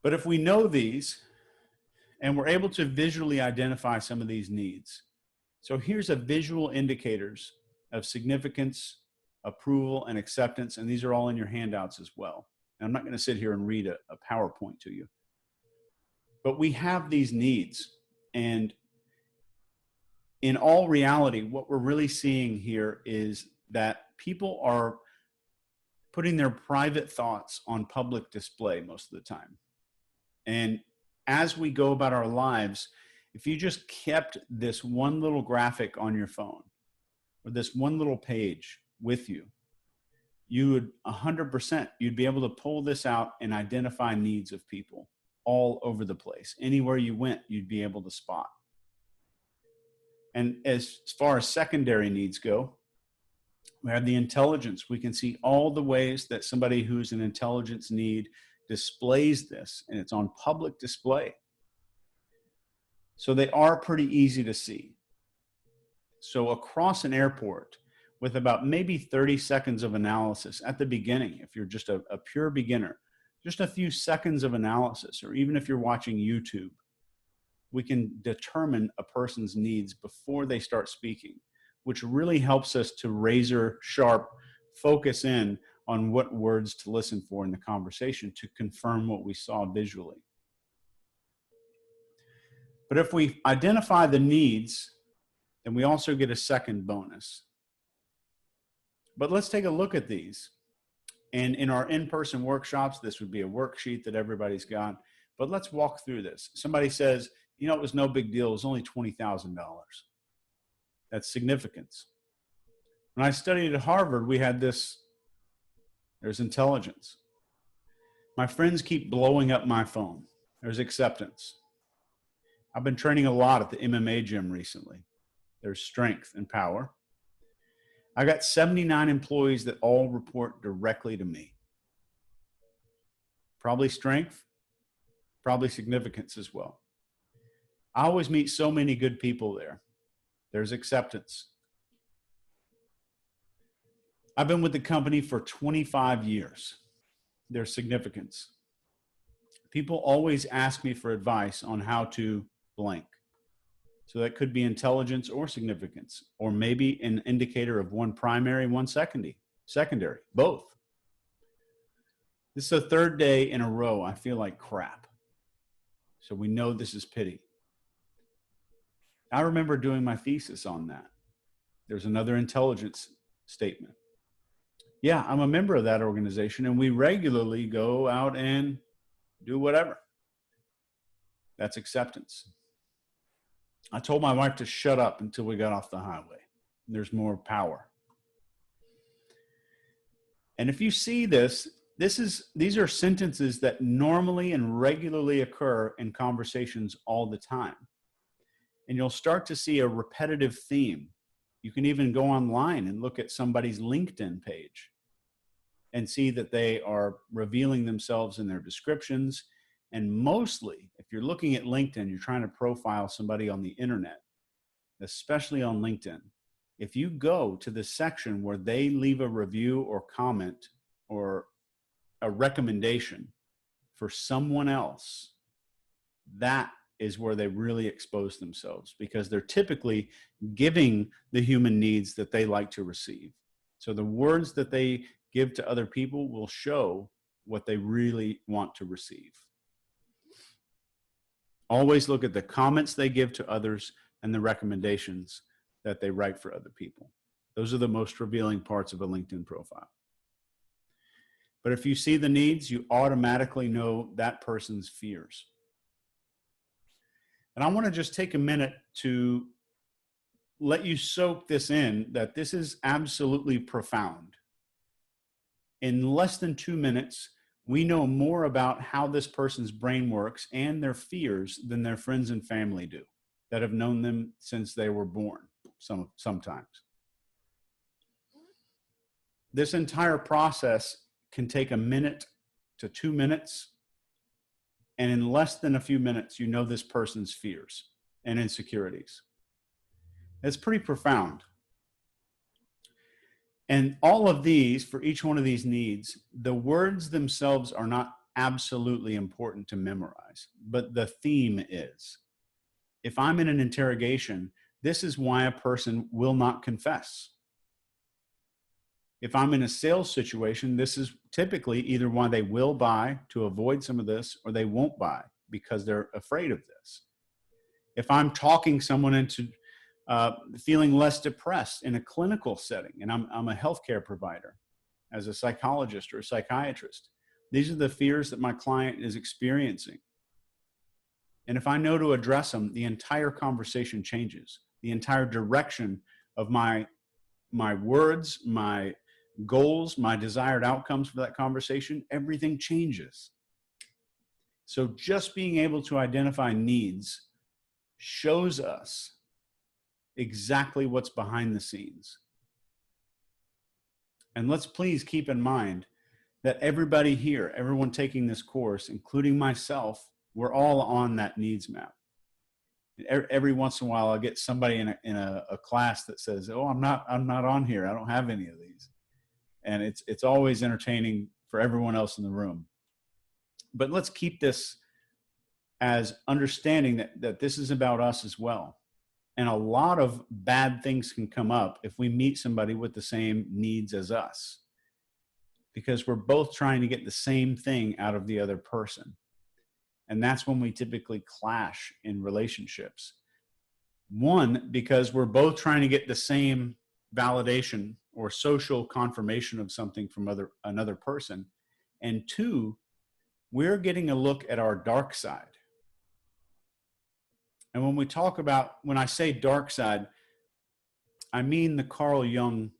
But if we know these and we're able to visually identify some of these needs, so here's a visual indicators of significance, approval, and acceptance, and these are all in your handouts as well. And I'm not going to sit here and read a PowerPoint to you, but we have these needs. And in all reality, what we're really seeing here is that people are putting their private thoughts on public display most of the time. And as we go about our lives, if you just kept this one little graphic on your phone or this one little page with you, you would 100%, you'd be able to pull this out and identify needs of people all over the place. Anywhere you went, you'd be able to spot. And as far as secondary needs go, we have the intelligence. We can see all the ways that somebody who's an intelligence need displays this, and it's on public display. So they are pretty easy to see. So across an airport, with about maybe 30 seconds of analysis at the beginning, if you're just a pure beginner, just a few seconds of analysis, or even if you're watching YouTube, we can determine a person's needs before they start speaking, which really helps us to razor sharp focus in on what words to listen for in the conversation to confirm what we saw visually. But if we identify the needs, then we also get a second bonus. But let's take a look at these. And in our in-person workshops, this would be a worksheet that everybody's got. But let's walk through this. Somebody says, you know, it was no big deal. It was only $20,000. That's significance. When I studied at Harvard, we had this. There's intelligence. My friends keep blowing up my phone. There's acceptance. I've been training a lot at the MMA gym recently. There's strength and power. I got 79 employees that all report directly to me. Probably strength, probably significance as well. I always meet so many good people there. There's acceptance. I've been with the company for 25 years. There's significance. People always ask me for advice on how to blank. So that could be intelligence or significance, or maybe an indicator of one primary, one secondary, both. This is the third day in a row I feel like crap. So we know this is pity. I remember doing my thesis on that. There's another intelligence statement. Yeah, I'm a member of that organization, and we regularly go out and do whatever. That's acceptance. I told my wife to shut up until we got off the highway. There's more power. And if you see this, these are sentences that normally and regularly occur in conversations all the time. And you'll start to see a repetitive theme. You can even go online and look at somebody's LinkedIn page and see that they are revealing themselves in their descriptions. And mostly, if you're looking at LinkedIn, you're trying to profile somebody on the internet, especially on LinkedIn. If you go to the section where they leave a review or comment or a recommendation for someone else, that is where they really expose themselves, because they're typically giving the human needs that they like to receive. So the words that they give to other people will show what they really want to receive. Always look at the comments they give to others and the recommendations that they write for other people. Those are the most revealing parts of a LinkedIn profile. But if you see the needs, you automatically know that person's fears. And I want to just take a minute to let you soak this in, that this is absolutely profound. In less than 2 minutes, we know more about how this person's brain works and their fears than their friends and family do that have known them since they were born, sometimes. This entire process can take 1 minute to 2 minutes. And in less than a few minutes, you know this person's fears and insecurities. It's pretty profound. And all of these, for each one of these needs, the words themselves are not absolutely important to memorize. But the theme is, if I'm in an interrogation, this is why a person will not confess. If I'm in a sales situation, this is typically either why they will buy to avoid some of this, or they won't buy because they're afraid of this. If I'm talking someone into feeling less depressed in a clinical setting, and I'm a healthcare provider as a psychologist or a psychiatrist, these are the fears that my client is experiencing. And if I know to address them, the entire conversation changes. The entire direction of my words, my goals, my desired outcomes for that conversation, everything changes. So just being able to identify needs shows us exactly what's behind the scenes. And let's please keep in mind that everybody here, everyone taking this course, including myself, we're all on that needs map. Every once in a while, I'll get somebody in a class that says, "Oh, I'm not on here. I don't have any of these," and it's always entertaining for everyone else in the room. But let's keep this as understanding that this is about us as well. And a lot of bad things can come up if we meet somebody with the same needs as us, because we're both trying to get the same thing out of the other person. And that's when we typically clash in relationships. One, because we're both trying to get the same validation or social confirmation of something from another person. And two, we're getting a look at our dark side. And when I say dark side, I mean the Carl Jung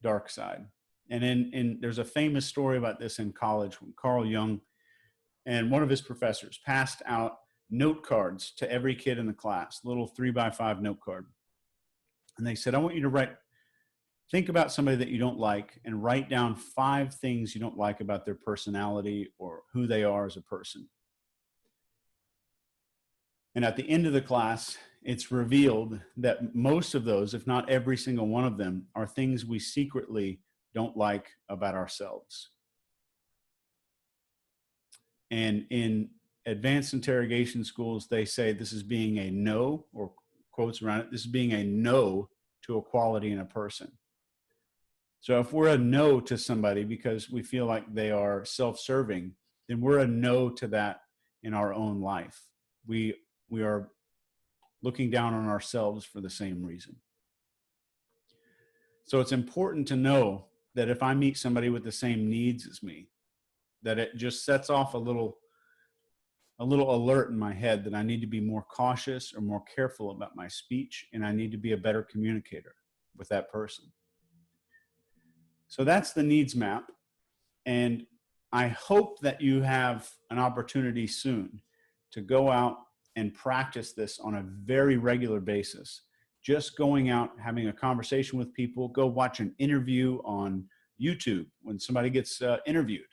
dark side. And there's a famous story about this in college when Carl Jung and one of his professors passed out note cards to every kid in the class, little 3x5 note card. And they said, I want you to think about somebody that you don't like and write down 5 things you don't like about their personality or who they are as a person. And at the end of the class, it's revealed that most of those, if not every single one of them, are things we secretly don't like about ourselves. And in advanced interrogation schools, they say this is being a no, or quotes around it, this is being a no to a quality in a person. So if we're a no to somebody because we feel like they are self-serving, then we're a no to that in our own life. We are looking down on ourselves for the same reason. So it's important to know that if I meet somebody with the same needs as me, that it just sets off a little alert in my head that I need to be more cautious or more careful about my speech, and I need to be a better communicator with that person. So that's the needs map. And I hope that you have an opportunity soon to go out and practice this on a very regular basis. Just going out, having a conversation with people, go watch an interview on YouTube when somebody gets interviewed.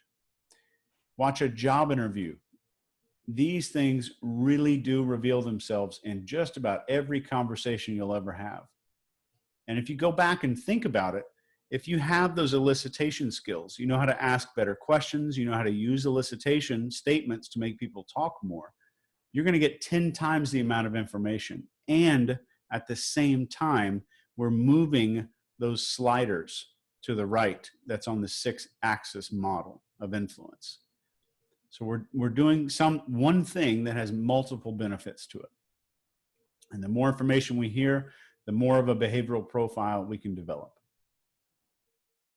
Watch a job interview. These things really do reveal themselves in just about every conversation you'll ever have. And if you go back and think about it, if you have those elicitation skills, you know how to ask better questions, you know how to use elicitation statements to make people talk more, you're going to get 10 times the amount of information. And at the same time, we're moving those sliders to the right. That's on the 6-axis model of influence. So we're doing one thing that has multiple benefits to it. And the more information we hear, the more of a behavioral profile we can develop.